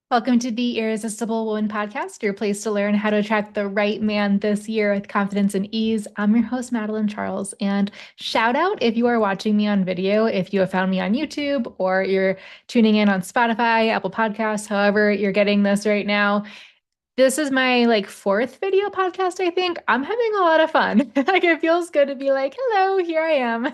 Welcome to the Irresistible Woman Podcast, your place to learn how to attract the right man this year with confidence and ease. I'm your host, Madeline Charles, and shout out if you are watching me on video, if you have found me on YouTube or you're tuning in on Spotify, Apple Podcasts, however you're getting this right now. This is my fourth video podcast, I think. I'm having a lot of fun. Like it feels good to be like, hello, here I am.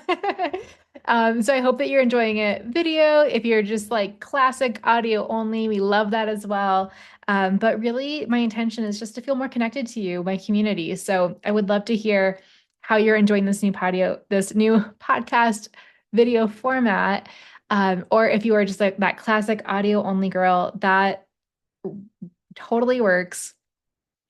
So I hope that you're enjoying it video. If you're just like classic audio only, we love that as well. But really, my intention is just to feel more connected to you, my community. So I would love to hear how you're enjoying this new podcast video format. Or if you are just like that classic audio only girl, that totally works.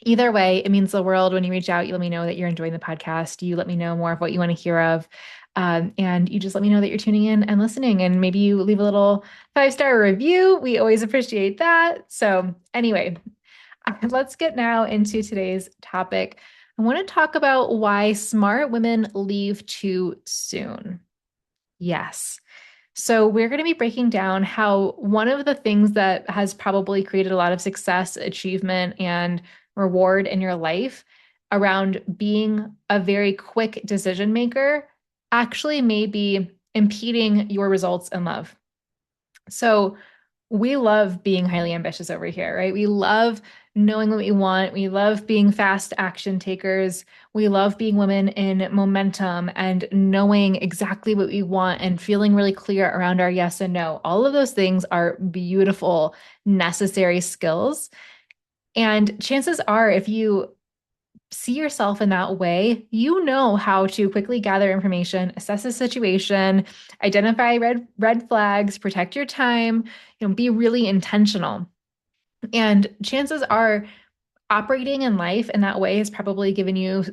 Either way, it means the world when you reach out. You let me know that you're enjoying the podcast. You let me know more of what you want to hear of. And you just let me know that you're tuning in and listening. And maybe you leave a little 5-star review. We always appreciate that. So, anyway, let's get now into today's topic. I want to talk about why smart women leave too soon. Yes. So, we're going to be breaking down how one of the things that has probably created a lot of success, achievement, and reward in your life around being a very quick decision maker actually may be impeding your results in love. So, we love being highly ambitious over here, right? We love knowing what we want. We love being fast action takers. We love being women in momentum and knowing exactly what we want and feeling really clear around our yes and no. All of those things are beautiful, necessary skills. And chances are, if you see yourself in that way, you know how to quickly gather information, assess the situation, identify red flags, protect your time, be really intentional. And chances are operating in life in that way has probably given you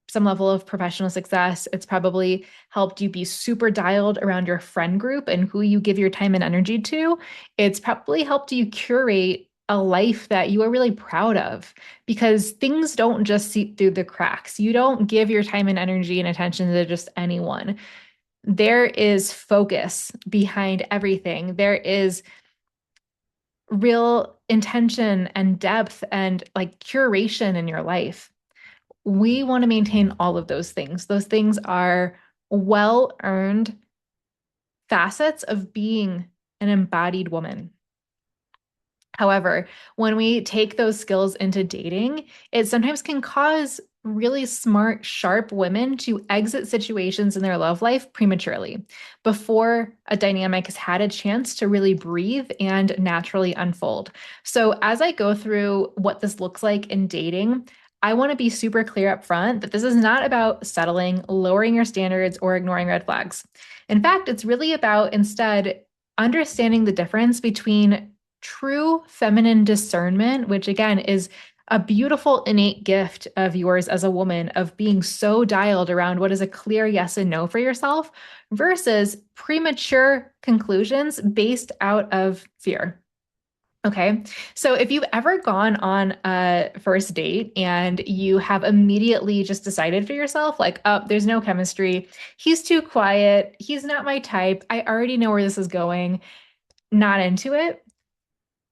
some level of professional success. It's probably helped you be super dialed around your friend group and who you give your time and energy to. It's probably helped you curate a life that you are really proud of because things don't just seep through the cracks. You don't give your time and energy and attention to just anyone. There is focus behind everything. There is real intention and depth and like curation in your life. We want to maintain all of those things. Those things are well earned facets of being an embodied woman. However, when we take those skills into dating, it sometimes can cause really smart, sharp women to exit situations in their love life prematurely before a dynamic has had a chance to really breathe and naturally unfold. So, as I go through what this looks like in dating, I want to be super clear up front that this is not about settling, lowering your standards, or ignoring red flags. In fact, it's really about instead understanding the difference between true feminine discernment, which again is a beautiful innate gift of yours as a woman of being so dialed around what is a clear yes and no for yourself versus premature conclusions based out of fear. Okay. So if you've ever gone on a first date and you have immediately just decided for yourself, like, oh, there's no chemistry. He's too quiet. He's not my type. I already know where this is going. Not into it.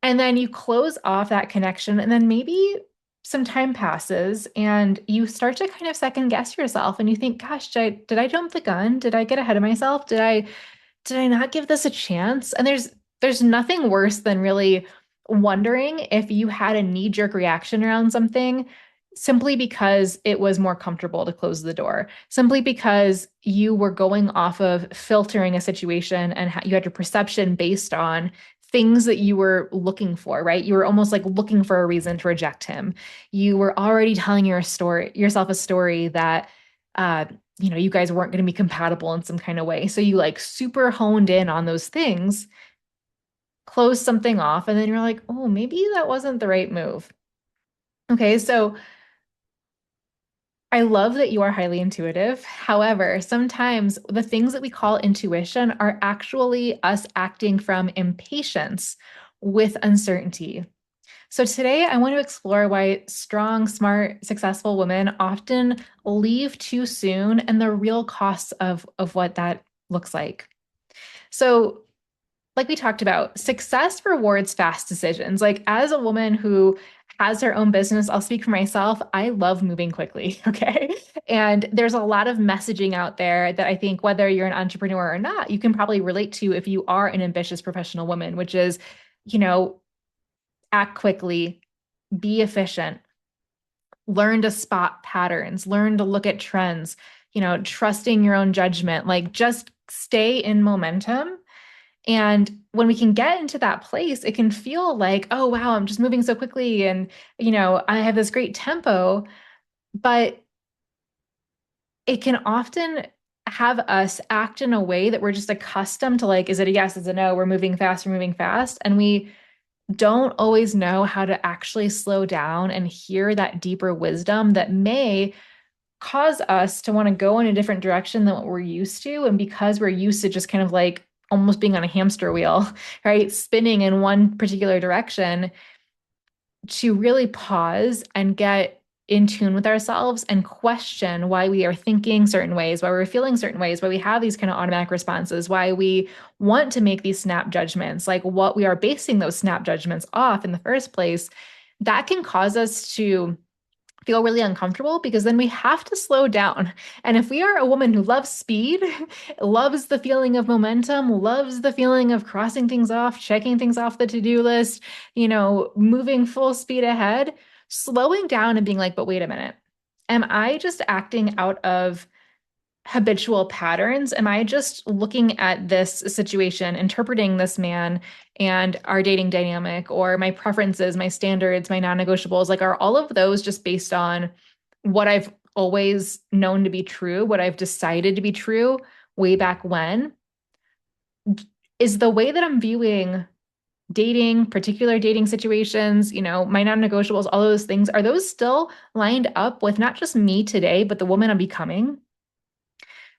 And then you close off that connection, and then maybe some time passes and you start to kind of second guess yourself and you think, gosh, did I jump the gun? Did I get ahead of myself? Did I not give this a chance? And there's nothing worse than really wondering if you had a knee-jerk reaction around something simply because it was more comfortable to close the door, simply because you were going off of filtering a situation and you had your perception based on things that you were looking for, right? You were almost like looking for a reason to reject him. You were already telling yourself a story that you guys weren't going to be compatible in some kind of way. So you like super honed in on those things, close something off, and then you're like, oh, maybe that wasn't the right move. Okay, so I love that you are highly intuitive. However, sometimes the things that we call intuition are actually us acting from impatience with uncertainty. So today I want to explore why strong, smart, successful women often leave too soon and the real costs of what that looks like. So like we talked about, success rewards fast decisions. Like as a woman who has her own business, I'll speak for myself. I love moving quickly. Okay. And there's a lot of messaging out there that I think whether you're an entrepreneur or not, you can probably relate to if you are an ambitious professional woman, which is, you know, act quickly, be efficient, learn to spot patterns, learn to look at trends, trusting your own judgment, like just stay in momentum. And when we can get into that place, it can feel like, oh, wow, I'm just moving so quickly. And, I have this great tempo, but it can often have us act in a way that we're just accustomed to like, is it a yes, is it a no? We're moving fast, we're moving fast. And we don't always know how to actually slow down and hear that deeper wisdom that may cause us to want to go in a different direction than what we're used to. And because we're used to just kind of like almost being on a hamster wheel, right? Spinning in one particular direction, to really pause and get in tune with ourselves and question why we are thinking certain ways, why we're feeling certain ways, why we have these kind of automatic responses, why we want to make these snap judgments, like what we are basing those snap judgments off in the first place, that can cause us to feel really uncomfortable because then we have to slow down. And if we are a woman who loves speed, loves the feeling of momentum, loves the feeling of crossing things off, checking things off the to-do list, moving full speed ahead, slowing down and being like, but wait a minute. Am I just acting out of habitual patterns? Am I just looking at this situation, interpreting this man and our dating dynamic, or my preferences, my standards, my non-negotiables? Like, are all of those just based on what I've always known to be true, what I've decided to be true way back when? Is the way that I'm viewing dating, particular dating situations, my non-negotiables, all those things, are those still lined up with not just me today, but the woman I'm becoming?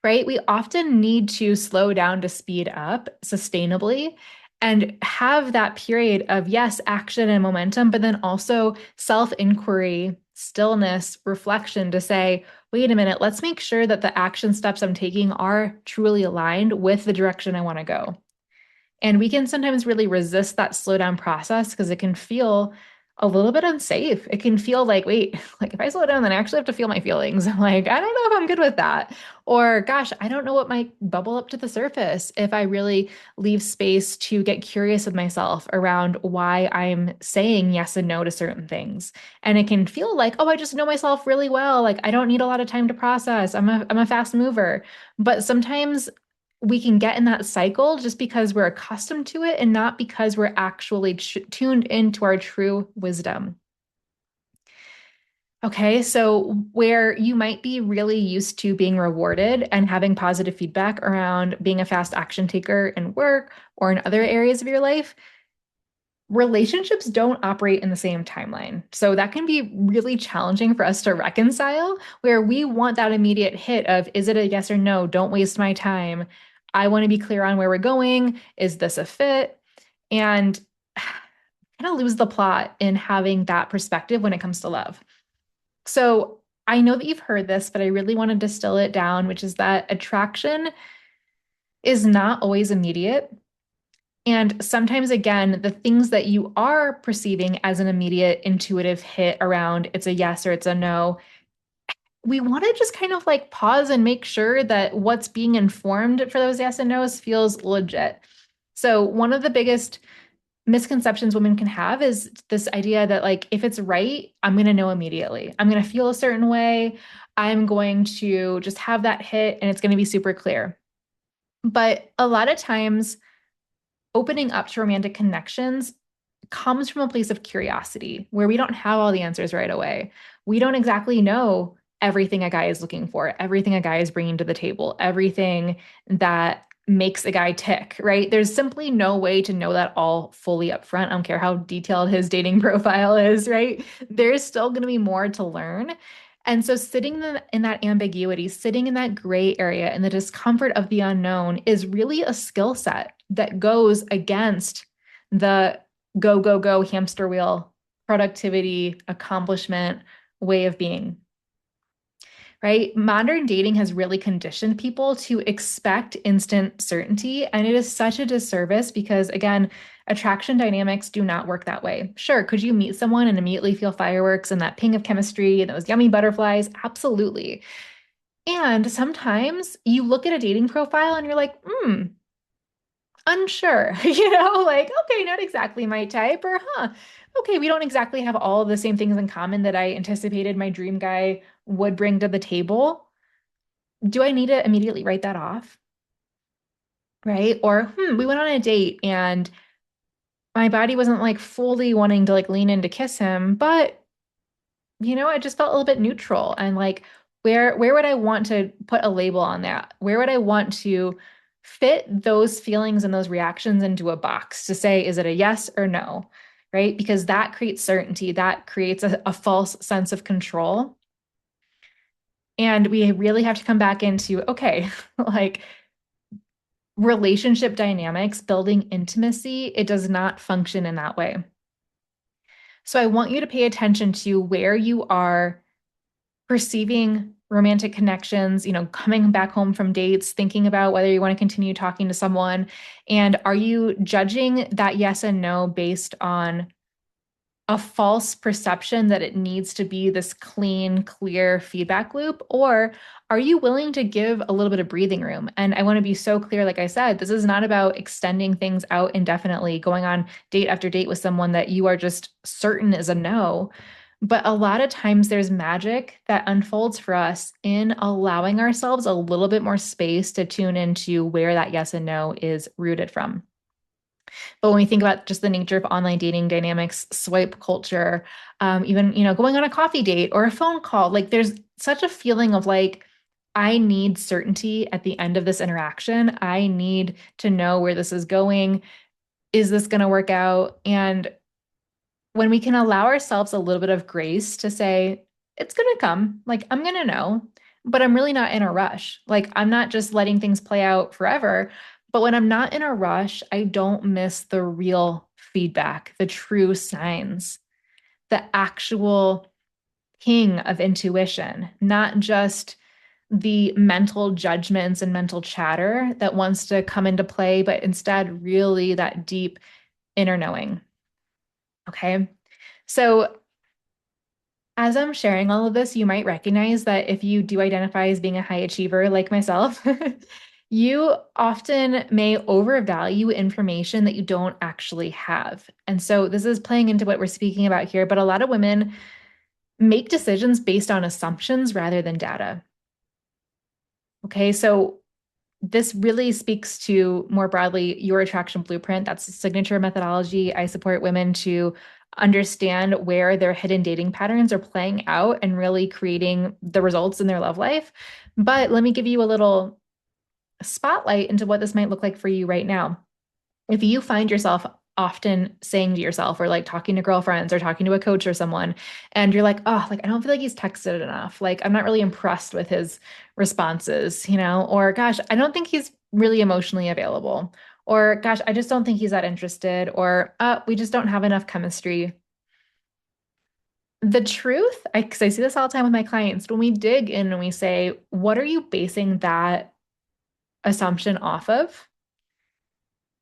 Right? We often need to slow down to speed up sustainably and have that period of, yes, action and momentum, but then also self-inquiry, stillness, reflection to say, wait a minute, let's make sure that the action steps I'm taking are truly aligned with the direction I want to go. And we can sometimes really resist that slow down process because it can feel a little bit unsafe. It can feel like, wait, like if I slow down, then I actually have to feel my feelings. I'm like, I don't know if I'm good with that. Or gosh, I don't know what might bubble up to the surface if I really leave space to get curious with myself around why I'm saying yes and no to certain things. And it can feel like, oh, I just know myself really well. Like I don't need a lot of time to process. I'm a fast mover. But sometimes we can get in that cycle just because we're accustomed to it and not because we're actually tuned into our true wisdom. Okay, so where you might be really used to being rewarded and having positive feedback around being a fast action taker in work or in other areas of your life, relationships don't operate in the same timeline. So that can be really challenging for us to reconcile, where we want that immediate hit of, is it a yes or no? Don't waste my time. I want to be clear on where we're going. Is this a fit? And kind of lose the plot in having that perspective when it comes to love. So I know that you've heard this, but I really want to distill it down, which is that attraction is not always immediate. And sometimes, again, the things that you are perceiving as an immediate intuitive hit around it's a yes or it's a no, we want to just kind of like pause and make sure that what's being informed for those yes and no's feels legit. So, one of the biggest misconceptions women can have is this idea that, like, if it's right, I'm going to know immediately. I'm going to feel a certain way. I'm going to just have that hit and it's going to be super clear. But a lot of times, opening up to romantic connections comes from a place of curiosity where we don't have all the answers right away. We don't exactly know everything a guy is looking for, everything a guy is bringing to the table, everything that makes a guy tick, right? There's simply no way to know that all fully up front. I don't care how detailed his dating profile is, right? There's still going to be more to learn. And so sitting in that ambiguity, sitting in that gray area and the discomfort of the unknown is really a skill set that goes against the go, go, go hamster wheel, productivity, accomplishment way of being. right? Modern dating has really conditioned people to expect instant certainty. And it is such a disservice because, again, attraction dynamics do not work that way. Sure, could you meet someone and immediately feel fireworks and that ping of chemistry and those yummy butterflies? Absolutely. And sometimes you look at a dating profile and you're like, unsure, like, okay, not exactly my type, or okay, we don't exactly have all of the same things in common that I anticipated my dream guy would bring to the table. Do I need to immediately write that off? Right? Or, we went on a date and my body wasn't like fully wanting to like lean in to kiss him, but I just felt a little bit neutral and like where would I want to put a label on that? Where would I want to fit those feelings and those reactions into a box to say, is it a yes or no? Right? Because that creates certainty, that creates a false sense of control. And we really have to come back into, okay, like relationship dynamics, building intimacy, it does not function in that way. So I want you to pay attention to where you are perceiving romantic connections, coming back home from dates, thinking about whether you want to continue talking to someone. And are you judging that yes and no based on a false perception that it needs to be this clean, clear feedback loop? Or are you willing to give a little bit of breathing room? And I want to be so clear, like I said, this is not about extending things out indefinitely, going on date after date with someone that you are just certain is a no. But a lot of times there's magic that unfolds for us in allowing ourselves a little bit more space to tune into where that yes and no is rooted from. But when we think about just the nature of online dating dynamics, swipe culture, even, going on a coffee date or a phone call, like there's such a feeling of like, I need certainty at the end of this interaction. I need to know where this is going. Is this going to work out? And when we can allow ourselves a little bit of grace to say, it's going to come, like I'm going to know, but I'm really not in a rush. Like I'm not just letting things play out forever. But when I'm not in a rush, I don't miss the real feedback, the true signs, the actual king of intuition, not just the mental judgments and mental chatter that wants to come into play, but instead, really that deep inner knowing. Okay. So as I'm sharing all of this, you might recognize that if you do identify as being a high achiever like myself, you often may overvalue information that you don't actually have. And so this is playing into what we're speaking about here, but a lot of women make decisions based on assumptions rather than data. Okay, so this really speaks to more broadly your attraction blueprint. That's a signature methodology. I support women to understand where their hidden dating patterns are playing out and really creating the results in their love life. But let me give you a little spotlight into what this might look like for you right now. If you find yourself often saying to yourself or like talking to girlfriends or talking to a coach or someone and you're like, oh, like I don't feel like he's texted enough, like I'm not really impressed with his responses, or gosh, I don't think he's really emotionally available, or gosh, I just don't think he's that interested, or we just don't have enough chemistry. The truth, because I see this all the time with my clients, when we dig in and we say, what are you basing that assumption off of?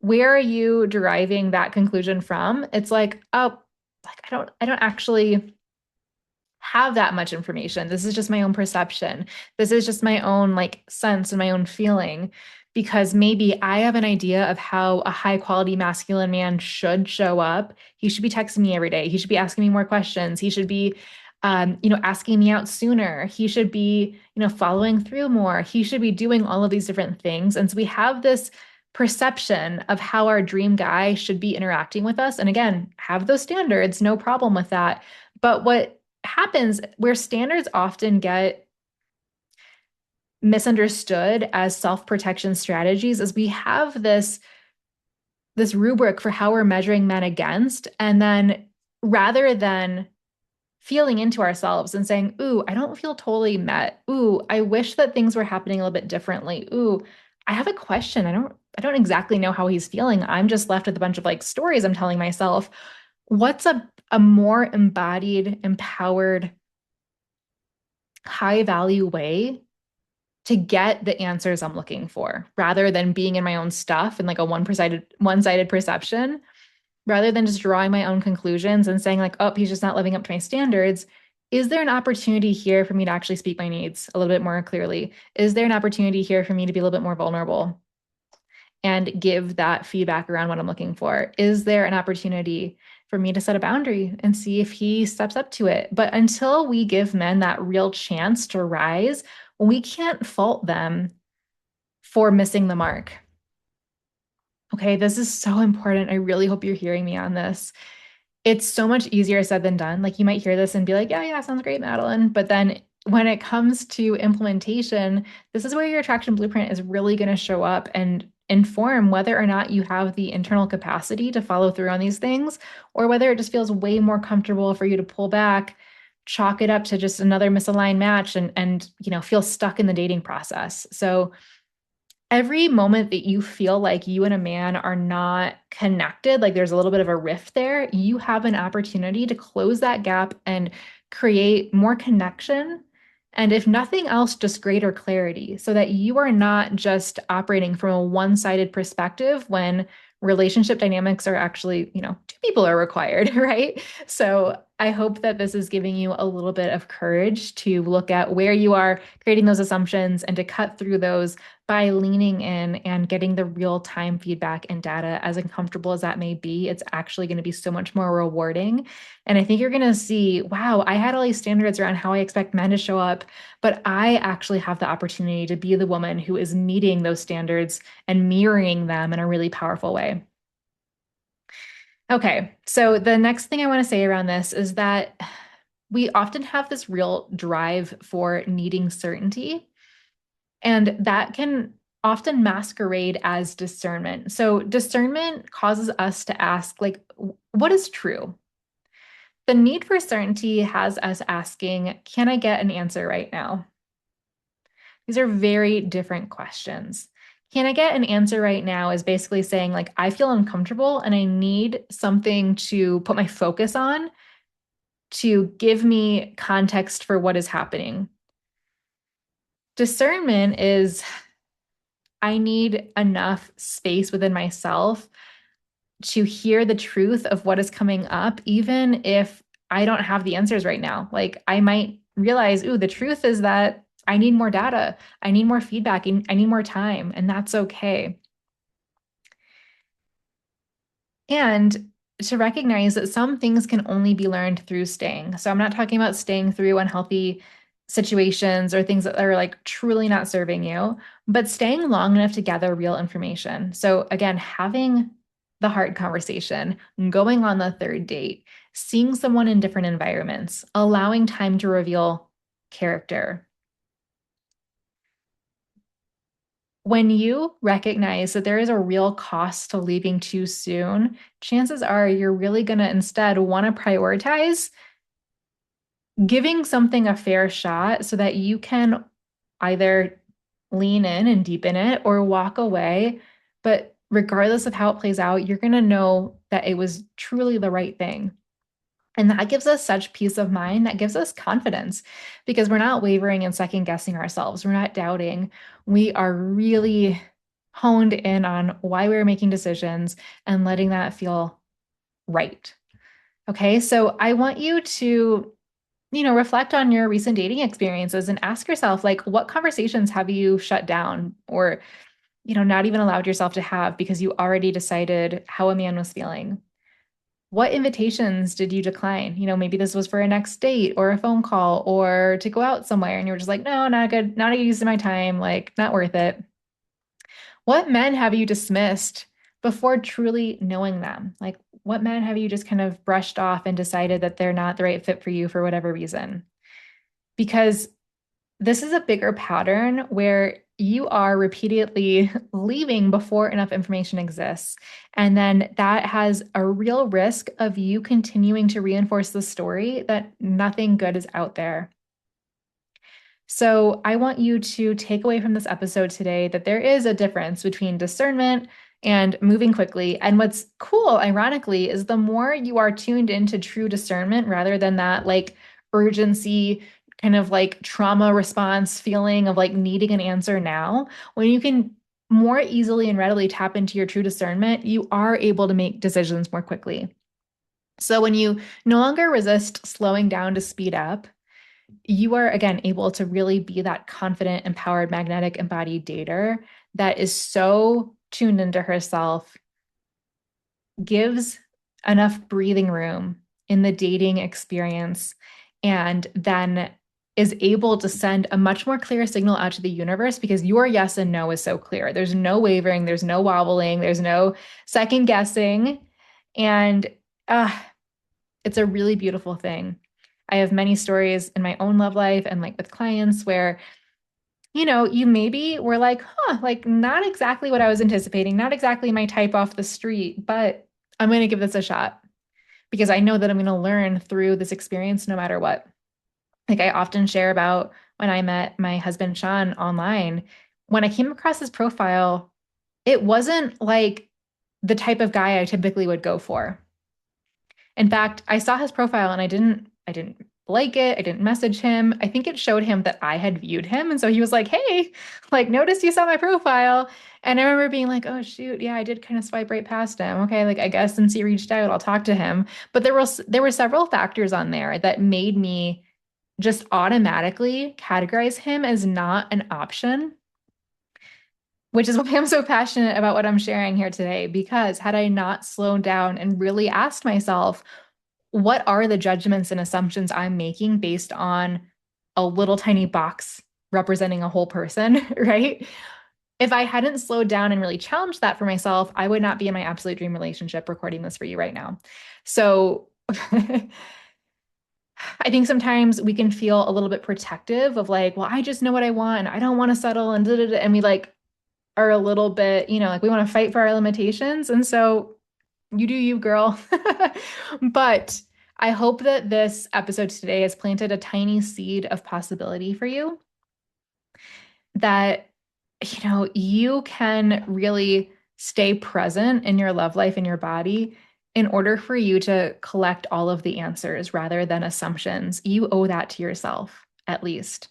Where are you deriving that conclusion from? It's like, oh, like I don't actually have that much information. This is just my own perception. This is just my own like sense and my own feeling because maybe I have an idea of how a high quality masculine man should show up. He should be texting me every day. He should be asking me more questions. He should be asking me out sooner. He should be, following through more. He should be doing all of these different things. And so we have this perception of how our dream guy should be interacting with us. And again, have those standards, no problem with that. But what happens where standards often get misunderstood as self-protection strategies is we have this rubric for how we're measuring men against, and then rather than feeling into ourselves and saying, ooh, I don't feel totally met. Ooh, I wish that things were happening a little bit differently. Ooh, I have a question. I don't exactly know how he's feeling. I'm just left with a bunch of like stories I'm telling myself. What's a more embodied, empowered high value way to get the answers I'm looking for rather than being in my own stuff and like a one-sided perception, rather than just drawing my own conclusions and saying like, oh, he's just not living up to my standards. Is there an opportunity here for me to actually speak my needs a little bit more clearly? Is there an opportunity here for me to be a little bit more vulnerable and give that feedback around what I'm looking for? Is there an opportunity for me to set a boundary and see if he steps up to it? But until we give men that real chance to rise, we can't fault them for missing the mark. Okay, this is so important. I really hope you're hearing me on this. It's so much easier said than done. Like you might hear this and be like, yeah, yeah, sounds great, Madeline. But then when it comes to implementation, this is where your attraction blueprint is really going to show up and inform whether or not you have the internal capacity to follow through on these things, or whether it just feels way more comfortable for you to pull back, chalk it up to just another misaligned match and feel stuck in the dating process. So every moment that you feel like you and a man are not connected, like there's a little bit of a rift there, you have an opportunity to close that gap and create more connection. And if nothing else, just greater clarity so that you are not just operating from a one-sided perspective when relationship dynamics are actually, two people are required, right? So I hope that this is giving you a little bit of courage to look at where you are creating those assumptions and to cut through those by leaning in and getting the real time feedback and data. As uncomfortable as that may be, it's actually going to be so much more rewarding. And I think you're going to see, wow, I had all these standards around how I expect men to show up, but I actually have the opportunity to be the woman who is meeting those standards and mirroring them in a really powerful way. Okay, so the next thing I want to say around this is that we often have this real drive for needing certainty. And that can often masquerade as discernment. So discernment causes us to ask, like, what is true? The need for certainty has us asking, can I get an answer right now? These are very different questions. Can I get an answer right now is basically saying, like, I feel uncomfortable and I need something to put my focus on to give me context for what is happening. Discernment is I need enough space within myself to hear the truth of what is coming up, even if I don't have the answers right now. Like I might realize, ooh, the truth is that I need more data, I need more feedback, I need more time, and that's okay. And to recognize that some things can only be learned through staying. So I'm not talking about staying through unhealthy situations or things that are like truly not serving you, but staying long enough to gather real information. So again, having the hard conversation, going on the third date, seeing someone in different environments, allowing time to reveal character. When you recognize that there is a real cost to leaving too soon, chances are you're really going to instead want to prioritize giving something a fair shot so that you can either lean in and deepen it or walk away. But regardless of how it plays out, you're going to know that it was truly the right thing. And that gives us such peace of mind. That gives us confidence because we're not wavering and second guessing ourselves. We're not doubting. We are really honed in on why we're making decisions and letting that feel right. Okay. So I want you to, reflect on your recent dating experiences and ask yourself, like, what conversations have you shut down or, not even allowed yourself to have because you already decided how a man was feeling? What invitations did you decline? Maybe this was for a next date or a phone call or to go out somewhere and you were just like, no, not good, not a use of my time, like not worth it. What men have you dismissed before truly knowing them? Like what men have you just kind of brushed off and decided that they're not the right fit for you for whatever reason? Because this is a bigger pattern where you are repeatedly leaving before enough information exists. And then that has a real risk of you continuing to reinforce the story that nothing good is out there. So I want you to take away from this episode today that there is a difference between discernment and moving quickly. And what's cool, ironically, is the more you are tuned into true discernment rather than that like urgency, kind of like trauma response feeling of like needing an answer now, when you can more easily and readily tap into your true discernment, you are able to make decisions more quickly. So when you no longer resist slowing down to speed up, you are again able to really be that confident, empowered, magnetic, embodied dater that is so tuned into herself, gives enough breathing room in the dating experience, and then is able to send a much more clear signal out to the universe because your yes and no is so clear. There's no wavering, there's no wobbling, there's no second guessing. And uh, it's a really beautiful thing. I have many stories in my own love life and like with clients where, you maybe were like, like not exactly what I was anticipating, not exactly my type off the street, but I'm going to give this a shot because I know that I'm going to learn through this experience no matter what. Like I often share about when I met my husband, Sean, online. When I came across his profile, it wasn't like the type of guy I typically would go for. In fact, I saw his profile and I didn't like it. I didn't message him. I think it showed him that I had viewed him. And so he was like, "Hey, like noticed you saw my profile." And I remember being like, "Oh shoot, yeah, I did kind of swipe right past him. Okay, like I guess since he reached out, I'll talk to him." But there were several factors on there that made me just automatically categorize him as not an option, which is why I'm so passionate about what I'm sharing here today. Because had I not slowed down and really asked myself, what are the judgments and assumptions I'm making based on a little tiny box representing a whole person, right? If I hadn't slowed down and really challenged that for myself, I would not be in my absolute dream relationship recording this for you right now. So I think sometimes we can feel a little bit protective of like, well, I just know what I want and I don't want to settle and da, da, da, and we like are a little bit, like we want to fight for our limitations. And so you do you, girl. But I hope that this episode today has planted a tiny seed of possibility for you that, you can really stay present in your love life and your body in order for you to collect all of the answers rather than assumptions. You owe that to yourself, at least.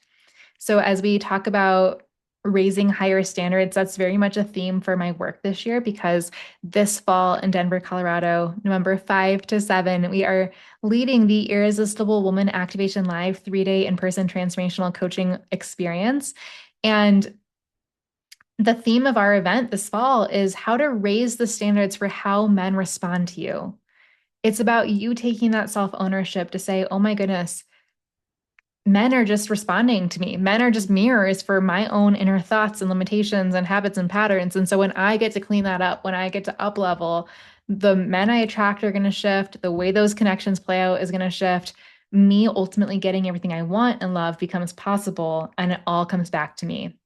So, as we talk about raising higher standards, that's very much a theme for my work this year because this fall in Denver, Colorado, November 5 to 7, we are leading the Irresistible Woman Activation Live 3-day in-person transformational coaching experience. And the theme of our event this fall is how to raise the standards for how men respond to you. It's about you taking that self-ownership to say, oh my goodness, men are just responding to me. Men are just mirrors for my own inner thoughts and limitations and habits and patterns. And so when I get to clean that up, when I get to up level, the men I attract are going to shift. The way those connections play out is going to shift. Me ultimately getting everything I want in love becomes possible, and it all comes back to me.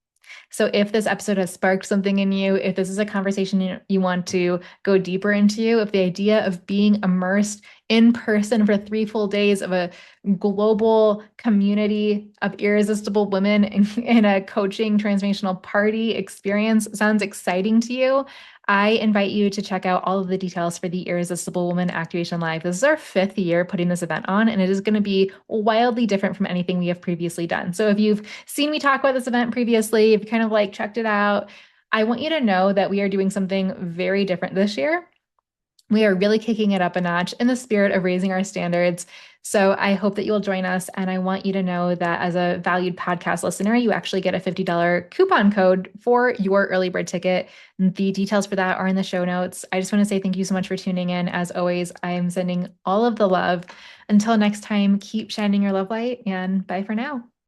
So if this episode has sparked something in you, if this is a conversation you want to go deeper into, if the idea of being immersed in person for 3 full days of a global community of irresistible women in a coaching transformational party experience sounds exciting to you, I invite you to check out all of the details for the Irresistible Woman Activation Live. This is our 5th year putting this event on, and it is going to be wildly different from anything we have previously done. So if you've seen me talk about this event previously, if you kind of like checked it out, I want you to know that we are doing something very different this year. We are really kicking it up a notch in the spirit of raising our standards. So I hope that you'll join us. And I want you to know that as a valued podcast listener, you actually get a $50 coupon code for your early bird ticket. The details for that are in the show notes. I just want to say thank you so much for tuning in. As always, I am sending all of the love. Until next time, keep shining your love light and bye for now.